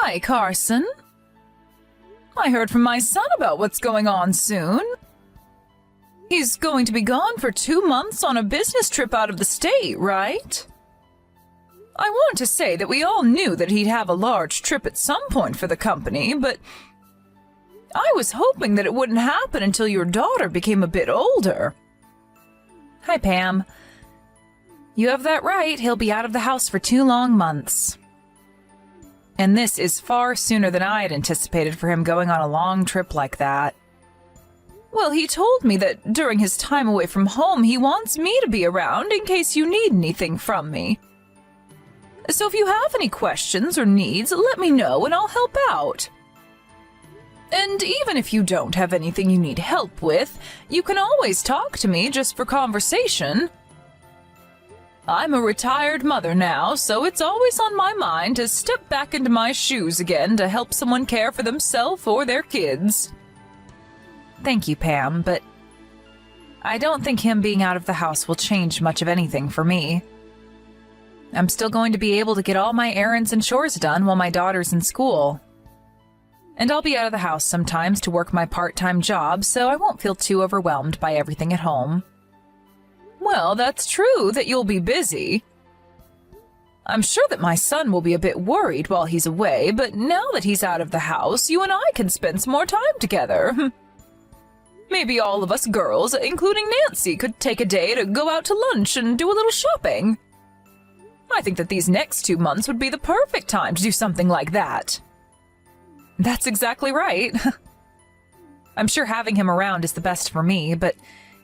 Hi, Carson. I heard from my son about what's going on soon. He's going to be gone for 2 months on a business trip out of the state, right? I want to say that we all knew that he'd have a large trip at some point for the company, but I was hoping that it wouldn't happen until your daughter became a bit older. Hi, Pam. You have that right. He'll be out of the house for 2 long months. And this is far sooner than I had anticipated for him going on a long trip like that. Well, he told me that during his time away from home, he wants me to be around in case you need anything from me. So if you have any questions or needs, let me know and I'll help out. And even if you don't have anything you need help with, you can always talk to me just for conversation. I'm a retired mother now, so it's always on my mind to step back into my shoes again to help someone care for themselves or their kids. Thank you, Pam, but I don't think him being out of the house will change much of anything for me. I'm still going to be able to get all my errands and chores done while my daughter's in school. And I'll be out of the house sometimes to work my part-time job, so I won't feel too overwhelmed by everything at home. Well, that's true that you'll be busy. I'm sure that my son will be a bit worried while he's away, but now that he's out of the house, you and I can spend some more time together. Maybe all of us girls, including Nancy, could take a day to go out to lunch and do a little shopping. I think that these next 2 months would be the perfect time to do something like that. That's exactly right. I'm sure having him around is the best for me, but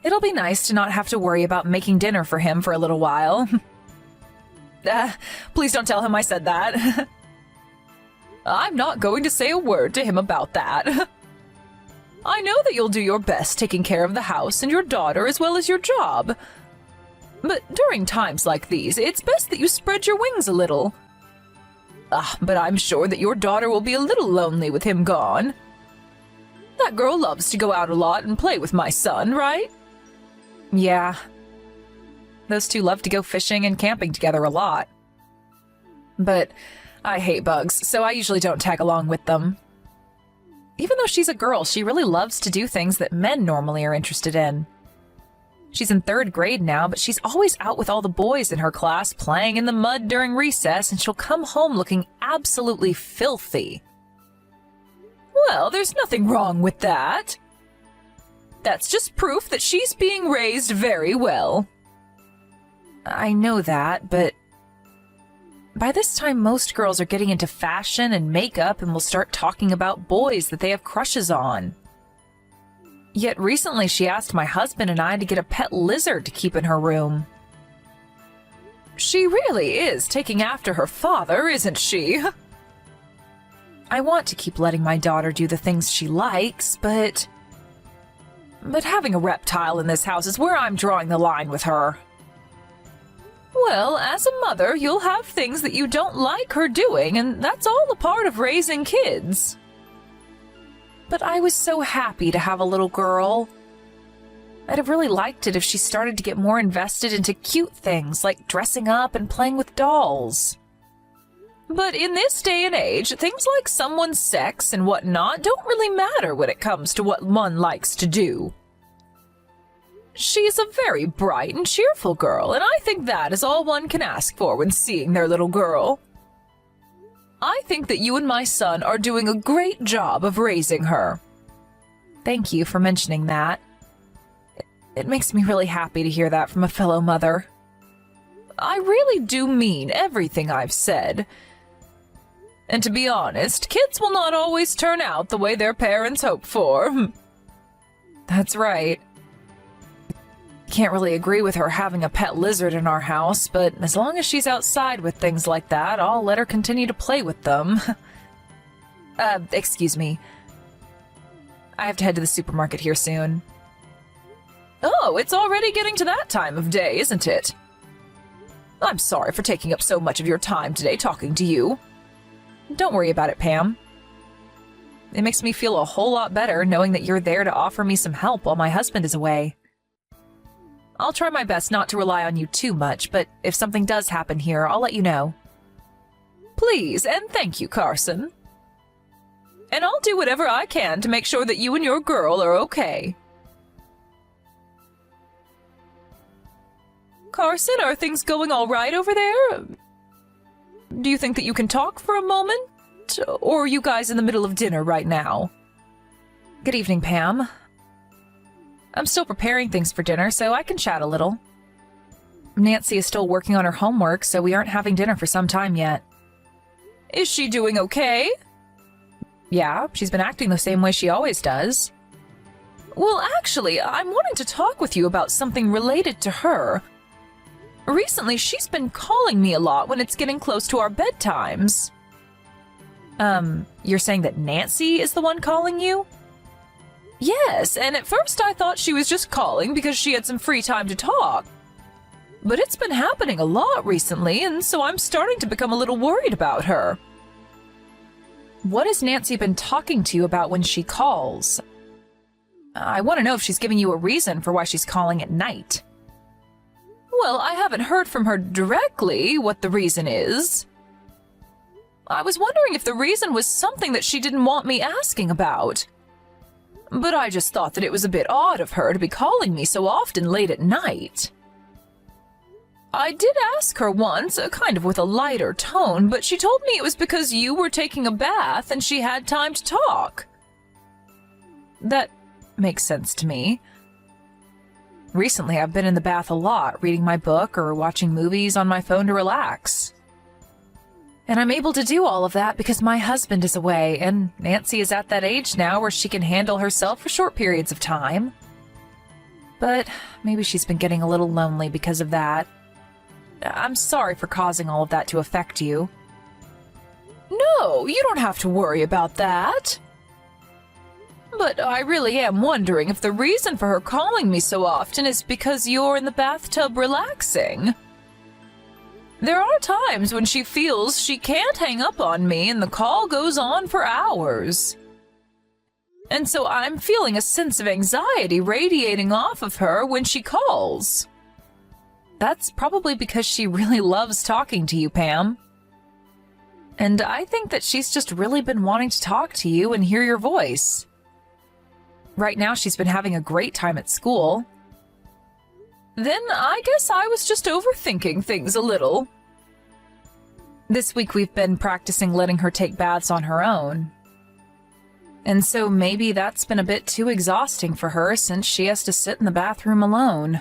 it'll be nice to not have to worry about making dinner for him for a little while. Please don't tell him I said that. I'm not going to say a word to him about that. I know that you'll do your best taking care of the house and your daughter as well as your job. But during times like these, it's best that you spread your wings a little. But I'm sure that your daughter will be a little lonely with him gone. That girl loves to go out a lot and play with my son, right? Yeah. Those two love to go fishing and camping together a lot. But I hate bugs, so I usually don't tag along with them. Even though she's a girl, she really loves to do things that men normally are interested in. She's in 3rd grade now, but she's always out with all the boys in her class playing in the mud during recess, and she'll come home looking absolutely filthy. Well, there's nothing wrong with that. That's just proof that she's being raised very well. I know that, but by this time most girls are getting into fashion and makeup and will start talking about boys that they have crushes on. Yet recently she asked my husband and I to get a pet lizard to keep in her room. She really is taking after her father, isn't she? I want to keep letting my daughter do the things she likes, but having a reptile in this house is where I'm drawing the line with her. Well, as a mother, you'll have things that you don't like her doing, and that's all a part of raising kids. But I was so happy to have a little girl. I'd have really liked it if she started to get more invested into cute things like dressing up and playing with dolls. But in this day and age, things like someone's sex and whatnot don't really matter when it comes to what one likes to do. She's a very bright and cheerful girl, and I think that is all one can ask for when seeing their little girl. I think that you and my son are doing a great job of raising her. Thank you for mentioning that. It makes me really happy to hear that from a fellow mother. I really do mean everything I've said. And to be honest, kids will not always turn out the way their parents hope for. That's right. Can't really agree with her having a pet lizard in our house, but as long as she's outside with things like that, I'll let her continue to play with them. Excuse me. I have to head to the supermarket here soon. Oh, it's already getting to that time of day, isn't it? I'm sorry for taking up so much of your time today talking to you. Don't worry about it, Pam. It makes me feel a whole lot better knowing that you're there to offer me some help while my husband is away. I'll try my best not to rely on you too much, but if something does happen here, I'll let you know. Please, and thank you, Carson. And I'll do whatever I can to make sure that you and your girl are okay. Carson, are things going all right over there? Do you think that you can talk for a moment? Or are you guys in the middle of dinner right now? Good evening, Pam. I'm still preparing things for dinner, so I can chat a little. Nancy is still working on her homework, so we aren't having dinner for some time yet. Is she doing okay? Yeah, she's been acting the same way she always does. Well, actually, I'm wanting to talk with you about something related to her. Recently, she's been calling me a lot when it's getting close to our bedtimes. You're saying that Nancy is the one calling you? Yes, and at first I thought she was just calling because she had some free time to talk. But it's been happening a lot recently, and so I'm starting to become a little worried about her. What has Nancy been talking to you about when she calls? I want to know if she's giving you a reason for why she's calling at night. Well, I haven't heard from her directly what the reason is. I was wondering if the reason was something that she didn't want me asking about. But I just thought that it was a bit odd of her to be calling me so often late at night. I did ask her once, kind of with a lighter tone, but she told me it was because you were taking a bath and she had time to talk. That makes sense to me. Recently, I've been in the bath a lot, reading my book or watching movies on my phone to relax. And I'm able to do all of that because my husband is away, and Nancy is at that age now where she can handle herself for short periods of time. But maybe she's been getting a little lonely because of that. I'm sorry for causing all of that to affect you. No, you don't have to worry about that. But I really am wondering if the reason for her calling me so often is because you're in the bathtub relaxing. There are times when she feels she can't hang up on me and the call goes on for hours. And so I'm feeling a sense of anxiety radiating off of her when she calls. That's probably because she really loves talking to you, Pam. And I think that she's just really been wanting to talk to you and hear your voice. Right now, she's been having a great time at school. Then I guess I was just overthinking things a little. This week we've been practicing letting her take baths on her own. And so maybe that's been a bit too exhausting for her since she has to sit in the bathroom alone.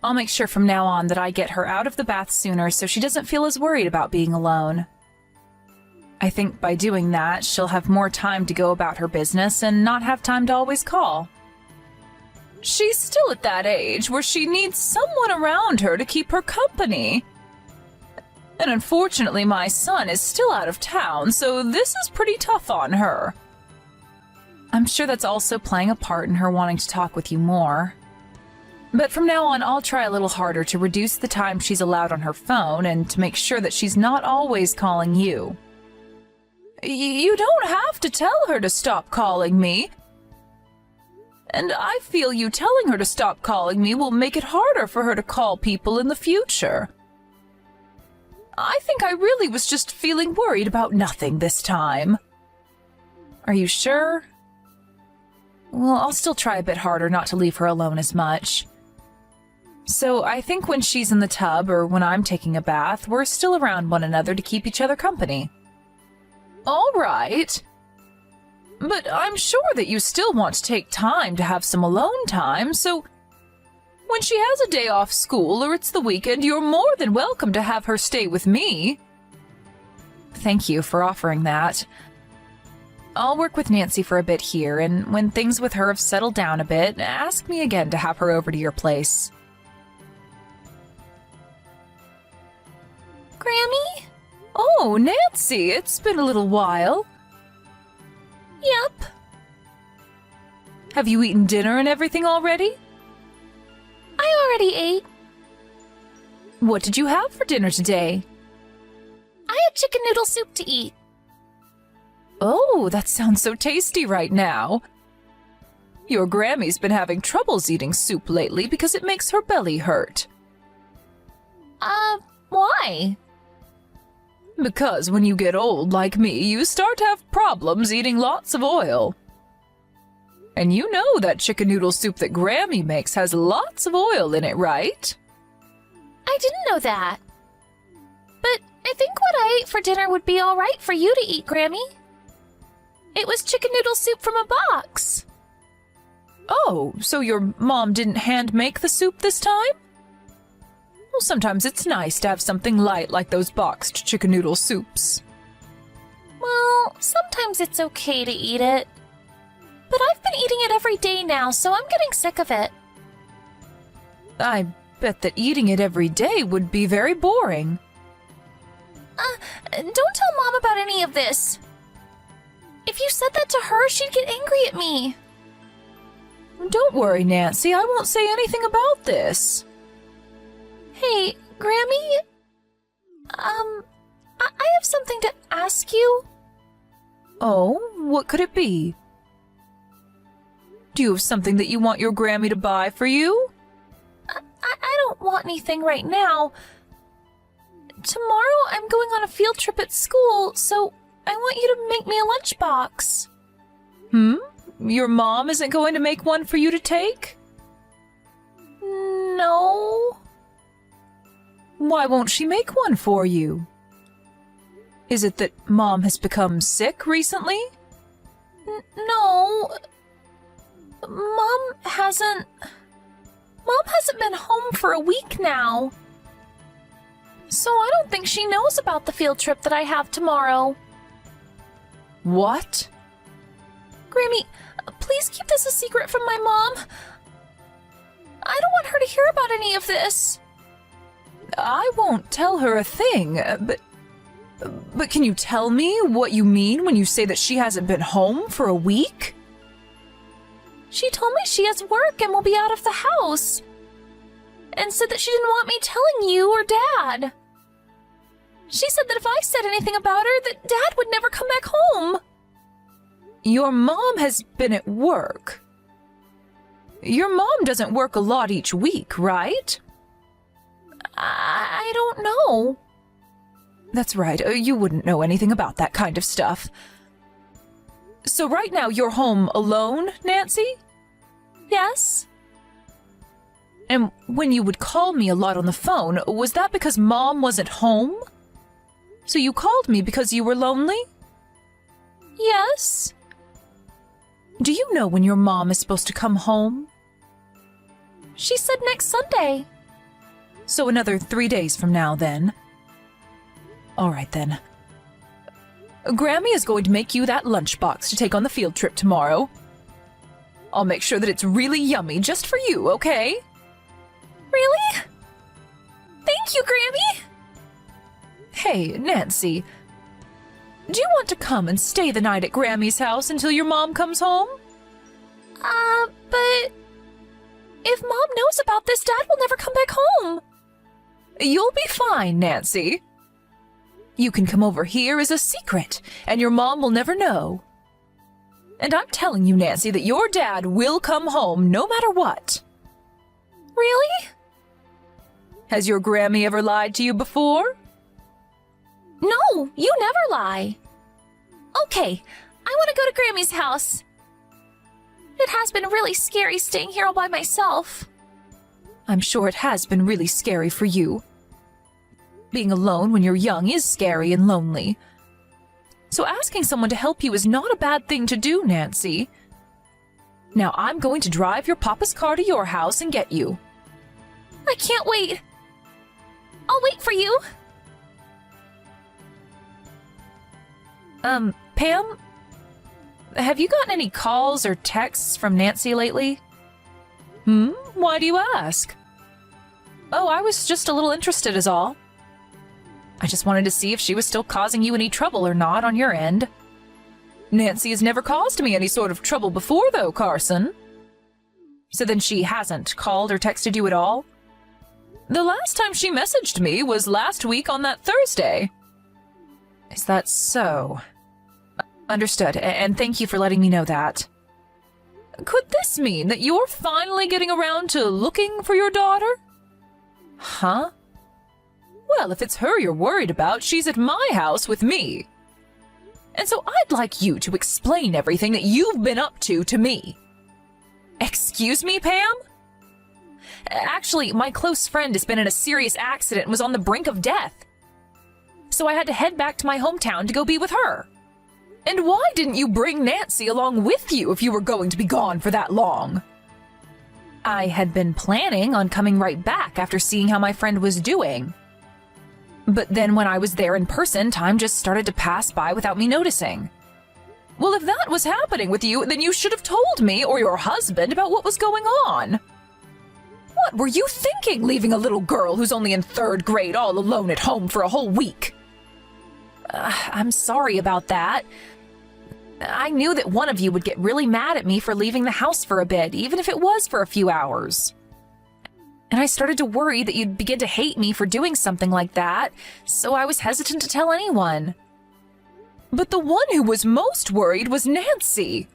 I'll make sure from now on that I get her out of the bath sooner so she doesn't feel as worried about being alone. I think by doing that, she'll have more time to go about her business and not have time to always call. She's still at that age where she needs someone around her to keep her company. And unfortunately, my son is still out of town, so this is pretty tough on her. I'm sure that's also playing a part in her wanting to talk with you more. But from now on, I'll try a little harder to reduce the time she's allowed on her phone and to make sure that she's not always calling you. You don't have to tell her to stop calling me. And I feel you telling her to stop calling me will make it harder for her to call people in the future. I think I really was just feeling worried about nothing this time. Are you sure? Well, I'll still try a bit harder not to leave her alone as much. So I think when she's in the tub or when I'm taking a bath, we're still around one another to keep each other company. All right. But I'm sure that you still want to take time to have some alone time, so when she has a day off school or it's the weekend, you're more than welcome to have her stay with me. Thank you for offering that. I'll work with Nancy for a bit here, and when things with her have settled down a bit, ask me again to have her over to your place. Grammy? Oh, Nancy, it's been a little while. Yep. Have you eaten dinner and everything already? I already ate. What did you have for dinner today? I had chicken noodle soup to eat. Oh, that sounds so tasty right now. Your Grammy's been having troubles eating soup lately because it makes her belly hurt. Why? Because when you get old like me, you start to have problems eating lots of oil. And you know that chicken noodle soup that Grammy makes has lots of oil in it, right? I didn't know that. But I think what I ate for dinner would be all right for you to eat, Grammy. It was chicken noodle soup from a box. Oh, so your mom didn't hand make the soup this time? Well, sometimes it's nice to have something light like those boxed chicken noodle soups. Well, sometimes it's okay to eat it. But I've been eating it every day now, so I'm getting sick of it. I bet that eating it every day would be very boring. Don't tell Mom about any of this. If you said that to her, she'd get angry at me. Don't worry, Nancy, I won't say anything about this. Hey, Grammy? I have something to ask you. Oh, what could it be? Do you have something that you want your Grammy to buy for you? I don't want anything right now. Tomorrow I'm going on a field trip at school, so I want you to make me a lunchbox. Your mom isn't going to make one for you to take? No. Why won't she make one for you? Is it that Mom has become sick recently? No. Mom hasn't been home for a week now. So I don't think she knows about the field trip that I have tomorrow. What? Grammy, please keep this a secret from my mom. I don't want her to hear about any of this. I won't tell her a thing, but can you tell me what you mean when you say that she hasn't been home for a week? She told me she has work and will be out of the house. And said that she didn't want me telling you or Dad. She said that if I said anything about her, that Dad would never come back home. Your mom has been at work. Your mom doesn't work a lot each week, right? I don't know. That's right, you wouldn't know anything about that kind of stuff. So right now you're home alone, Nancy? Yes. And when you would call me a lot on the phone, was that because Mom wasn't home? So you called me because you were lonely? Yes. Do you know when your mom is supposed to come home? She said next Sunday. So another 3 days from now, then. All right, then. Grammy is going to make you that lunchbox to take on the field trip tomorrow. I'll make sure that it's really yummy just for you, okay? Really? Thank you, Grammy! Hey, Nancy. Do you want to come and stay the night at Grammy's house until your mom comes home? But if Mom knows about this, Dad will never come back home. You'll be fine, Nancy. You can come over here as a secret, and your mom will never know. And I'm telling you, Nancy, that your dad will come home no matter what. Really? Has your Grammy ever lied to you before? No, you never lie. Okay, I want to go to Grammy's house. It has been really scary staying here all by myself. I'm sure it has been really scary for you. Being alone when you're young is scary and lonely. So asking someone to help you is not a bad thing to do, Nancy. Now I'm going to drive your papa's car to your house and get you. I can't wait. I'll wait for you. Pam? Have you gotten any calls or texts from Nancy lately? Why do you ask? Oh, I was just a little interested is all. I just wanted to see if she was still causing you any trouble or not on your end. Nancy has never caused me any sort of trouble before, though, Carson. So then she hasn't called or texted you at all? The last time she messaged me was last week on that Thursday. Is that so? Understood, and thank you for letting me know that. Could this mean that you're finally getting around to looking for your daughter? Huh? Well, if it's her you're worried about, she's at my house with me. And so I'd like you to explain everything that you've been up to me. Excuse me, Pam? Actually, my close friend has been in a serious accident and was on the brink of death. So I had to head back to my hometown to go be with her. And why didn't you bring Nancy along with you if you were going to be gone for that long? I had been planning on coming right back after seeing how my friend was doing. But then when I was there in person, time just started to pass by without me noticing. Well, if that was happening with you, then you should have told me or your husband about what was going on. What were you thinking, leaving a little girl who's only in 3rd grade all alone at home for a whole week? I'm sorry about that. I knew that one of you would get really mad at me for leaving the house for a bit, even if it was for a few hours. And I started to worry that you'd begin to hate me for doing something like that, so I was hesitant to tell anyone. But the one who was most worried was Nancy.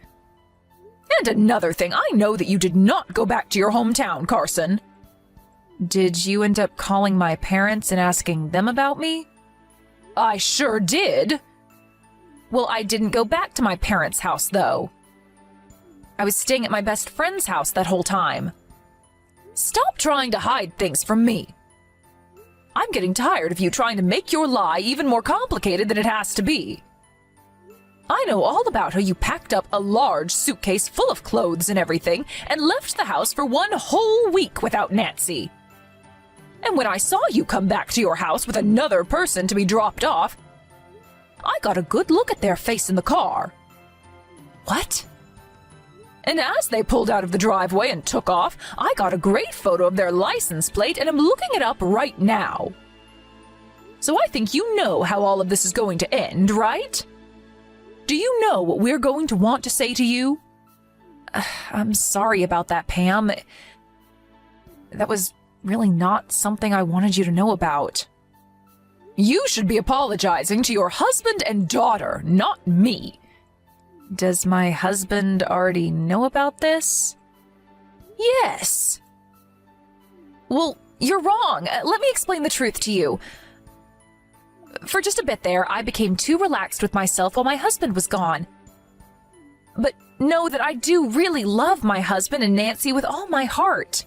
And another thing, I know that you did not go back to your hometown, Carson. Did you end up calling my parents and asking them about me? I sure did. Well, I didn't go back to my parents' house, though. I was staying at my best friend's house that whole time. Stop trying to hide things from me. I'm getting tired of you trying to make your lie even more complicated than it has to be. I know all about how you packed up a large suitcase full of clothes and everything and left the house for 1 whole week without Nancy. And when I saw you come back to your house with another person to be dropped off, I got a good look at their face in the car. What? And as they pulled out of the driveway and took off, I got a great photo of their license plate and am looking it up right now. So I think you know how all of this is going to end, right? Do you know what we're going to want to say to you? I'm sorry about that, Pam. That was really not something I wanted you to know about. You should be apologizing to your husband and daughter, not me. Does my husband already know about this? Yes. Well, you're wrong. Let me explain the truth to you. For just a bit there, I became too relaxed with myself while my husband was gone. But know that I do really love my husband and Nancy with all my heart.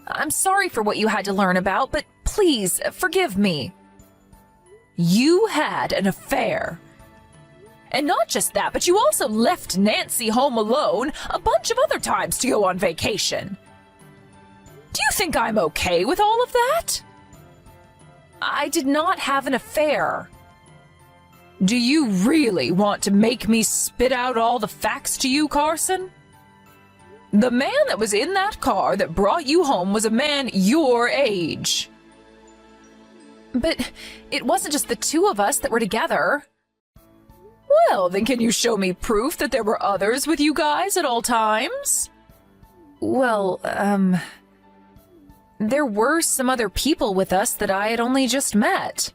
I'm sorry for what you had to learn about, but please forgive me. You had an affair. And not just that, but you also left Nancy home alone a bunch of other times to go on vacation. Do you think I'm okay with all of that? I did not have an affair. Do you really want to make me spit out all the facts to you, Carson? The man that was in that car that brought you home was a man your age. But it wasn't just the two of us that were together. Well, then can you show me proof that there were others with you guys at all times? Well, there were some other people with us that I had only just met.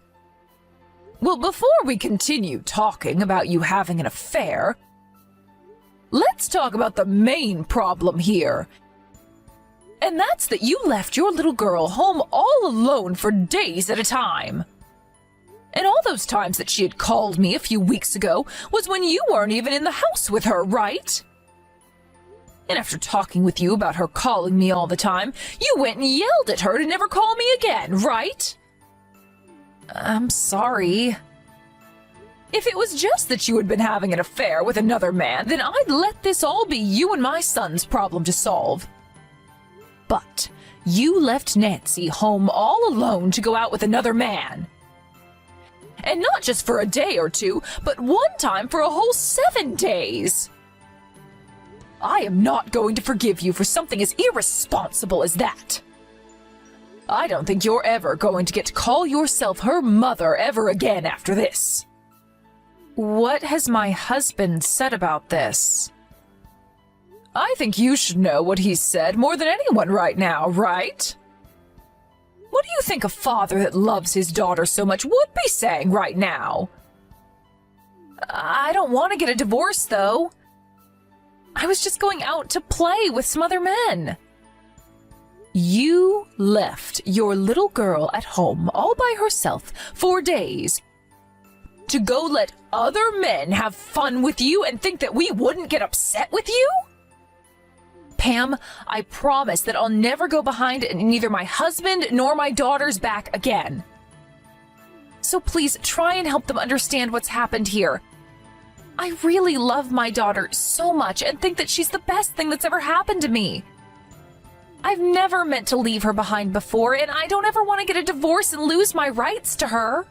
Well, before we continue talking about you having an affair, let's talk about the main problem here. And that's that you left your little girl home all alone for days at a time. And all those times that she had called me a few weeks ago was when you weren't even in the house with her, right? And after talking with you about her calling me all the time, you went and yelled at her to never call me again, right? I'm sorry. If it was just that you had been having an affair with another man, then I'd let this all be you and my son's problem to solve. But you left Nancy home all alone to go out with another man. And not just for a day or two, but one time for a whole 7 days. I am not going to forgive you for something as irresponsible as that. I don't think you're ever going to get to call yourself her mother ever again after this. What has my husband said about this? I think you should know what he's said more than anyone right now, right? What do you think a father that loves his daughter so much would be saying right now? I don't want to get a divorce, though. I was just going out to play with some other men. You left your little girl at home all by herself for days to go let other men have fun with you and think that we wouldn't get upset with you? Pam, I promise that I'll never go behind neither my husband nor my daughter's back again. So please try and help them understand what's happened here. I really love my daughter so much and think that she's the best thing that's ever happened to me. I've never meant to leave her behind before, and I don't ever want to get a divorce and lose my rights to her.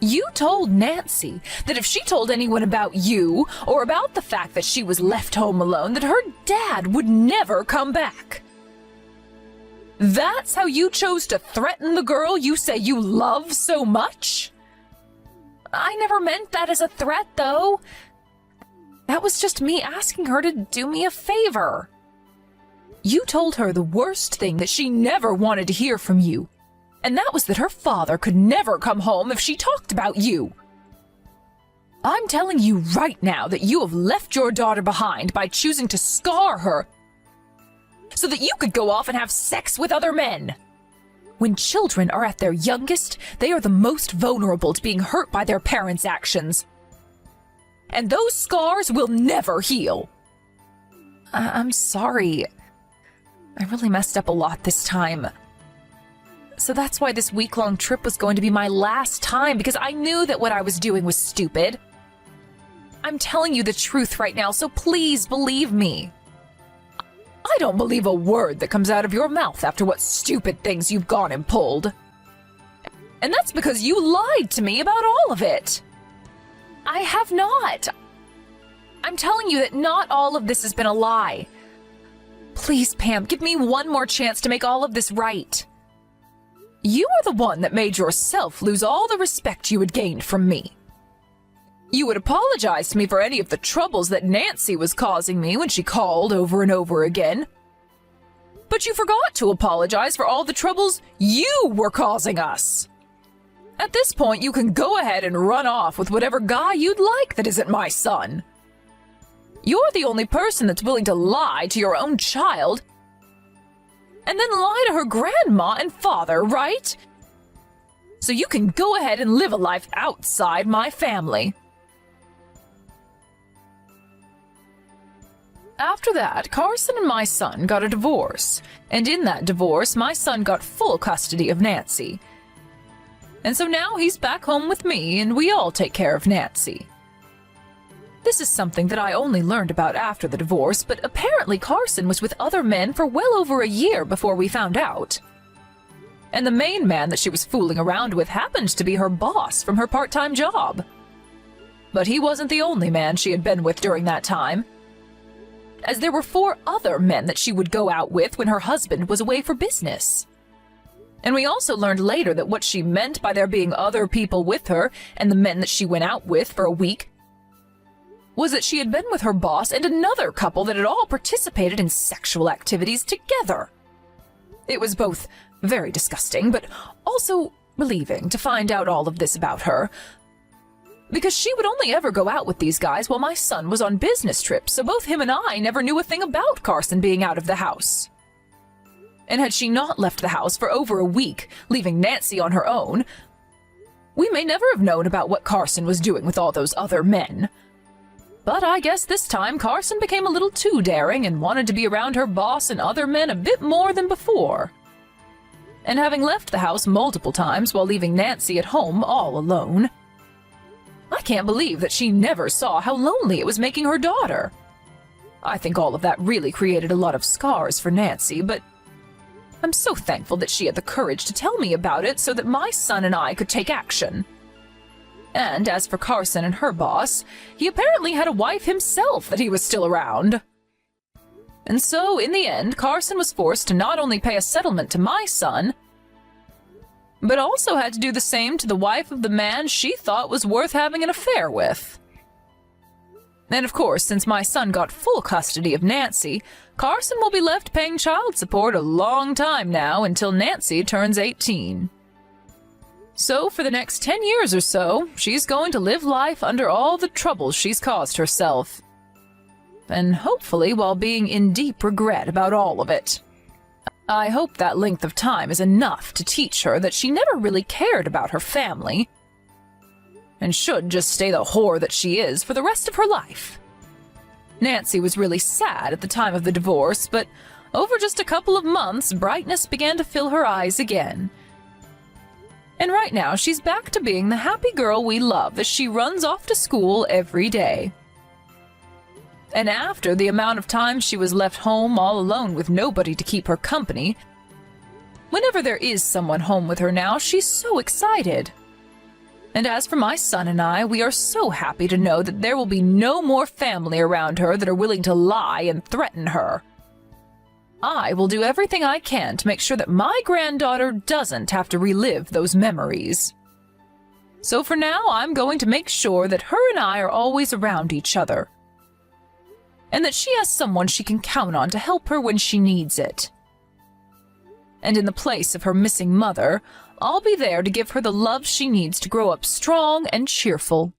You told Nancy that if she told anyone about you or about the fact that she was left home alone, that her dad would never come back. That's how you chose to threaten the girl you say you love so much? I never meant that as a threat, though. That was just me asking her to do me a favor. You told her the worst thing that she never wanted to hear from you, and that was that her father could never come home if she talked about you. I'm telling you right now that you have left your daughter behind by choosing to scar her so that you could go off and have sex with other men. When children are at their youngest, they are the most vulnerable to being hurt by their parents' actions. And those scars will never heal. I'm sorry. I really messed up a lot this time. So that's why this week-long trip was going to be my last time, because I knew that what I was doing was stupid. I'm telling you the truth right now, so please believe me. I don't believe a word that comes out of your mouth after what stupid things you've gone and pulled. And that's because you lied to me about all of it. I have not. I'm telling you that not all of this has been a lie. Please, Pam, give me one more chance to make all of this right. You are the one that made yourself lose all the respect you had gained from me. You would apologize to me for any of the troubles that Nancy was causing me when she called over and over again. But you forgot to apologize for all the troubles you were causing us. At this point, you can go ahead and run off with whatever guy you'd like that isn't my son. You're the only person that's willing to lie to your own child and then lie to her grandma and father, right? So you can go ahead and live a life outside my family. After that, Carson and my son got a divorce, and in that divorce, my son got full custody of Nancy. And so now he's back home with me, and we all take care of Nancy. This is something that I only learned about after the divorce, but apparently Carson was with other men for well over a year before we found out. And the main man that she was fooling around with happened to be her boss from her part-time job. But he wasn't the only man she had been with during that time, as there were 4 other men that she would go out with when her husband was away for business. And we also learned later that what she meant by there being other people with her and the men that she went out with for a week was that she had been with her boss and another couple that had all participated in sexual activities together. It was both very disgusting, but also relieving to find out all of this about her, because she would only ever go out with these guys while my son was on business trips, so both him and I never knew a thing about Carson being out of the house. And had she not left the house for over a week, leaving Nancy on her own, we may never have known about what Carson was doing with all those other men. But I guess this time Carson became a little too daring and wanted to be around her boss and other men a bit more than before. And having left the house multiple times while leaving Nancy at home all alone, I can't believe that she never saw how lonely it was making her daughter. I think all of that really created a lot of scars for Nancy, but I'm so thankful that she had the courage to tell me about it so that my son and I could take action. And as for Carson and her boss, he apparently had a wife himself that he was still around. And so, in the end, Carson was forced to not only pay a settlement to my son, but also had to do the same to the wife of the man she thought was worth having an affair with. And of course, since my son got full custody of Nancy, Carson will be left paying child support a long time now until Nancy turns 18. So for the next 10 years or so, she's going to live life under all the troubles she's caused herself. And hopefully while being in deep regret about all of it. I hope that length of time is enough to teach her that she never really cared about her family and should just stay the whore that she is for the rest of her life. Nancy was really sad at the time of the divorce, but over just a couple of months, brightness began to fill her eyes again. And right now, she's back to being the happy girl we love as she runs off to school every day. And after the amount of time she was left home all alone with nobody to keep her company, whenever there is someone home with her now, she's so excited. And as for my son and I, we are so happy to know that there will be no more family around her that are willing to lie and threaten her. I will do everything I can to make sure that my granddaughter doesn't have to relive those memories. So for now, I'm going to make sure that her and I are always around each other, and that she has someone she can count on to help her when she needs it. And in the place of her missing mother, I'll be there to give her the love she needs to grow up strong and cheerful.